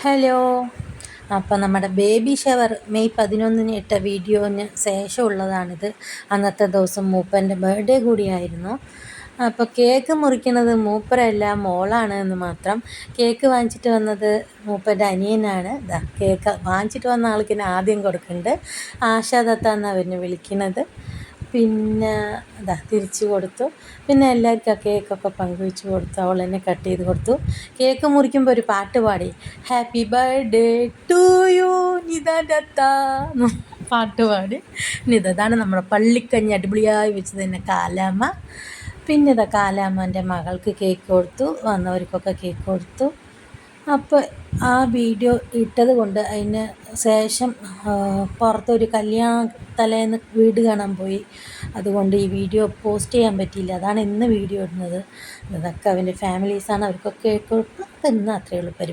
Hello. അപ്പോൾ നമ്മുടെ baby shower May 11-ന് ഇട്ട വീഡിയോന് ശേഷമുള്ളതാണിത്. അന്നത്തെ ദിവസം മൂപ്പൻ്റെ ബർത്ത്ഡേ കൂടിയായിരുന്നു. അപ്പോൾ കേക്ക് മുറിക്കുന്നത് മൂപ്പരല്ല, മോളാണ് എന്ന് മാത്രം. കേക്ക് വാങ്ങിച്ചിട്ട് വന്നത് മൂപ്പൻ്റെ അനിയനാണ്. കേക്ക് വാങ്ങിച്ചിട്ട് വന്ന ആൾക്കിന് ആദ്യം കൊടുക്കുന്നുണ്ട്. ആശാ ദത്ത എന്നാണ് അവരിനെ വിളിക്കുന്നത്. പിന്നെ തിരിച്ചു കൊടുത്തു. പിന്നെ എല്ലാവർക്കും ആ കേക്കൊക്കെ പങ്കുവെച്ച് കൊടുത്തു. അവൾ തന്നെ കട്ട് ചെയ്ത് കൊടുത്തു. കേക്ക് മുറിക്കുമ്പോൾ ഒരു പാട്ട് പാടി, happy birthday to you Nita Datta പാട്ട് പാടി. ഇതാണ് നമ്മുടെ പള്ളിക്കഞ്ഞി അടിപൊളിയായി വെച്ച് തന്നെ കാലാമ്മ. പിന്നെ കാലാമ്മൻ്റെ മകൾക്ക് കേക്ക് കൊടുത്തു, വന്നവർക്കൊക്കെ കേക്ക് കൊടുത്തു. അപ്പോൾ ആ വീഡിയോ ഇട്ടത് കൊണ്ട് അതിന് ശേഷം പുറത്തൊരു തലേന്ന് വീട് കാണാൻ പോയി. അതുകൊണ്ട് ഈ വീഡിയോ പോസ്റ്റ് ചെയ്യാൻ പറ്റിയില്ല. അതാണ് ഇന്ന് വീഡിയോ ഇടുന്നത്. ഇതൊക്കെ അവൻ്റെ ഫാമിലീസാണ്, അവർക്കൊക്കെ കേക്ക് കൊടുത്തു. അപ്പോൾ ഇന്ന് അത്രയേ ഉള്ളൂ പരിപാടി.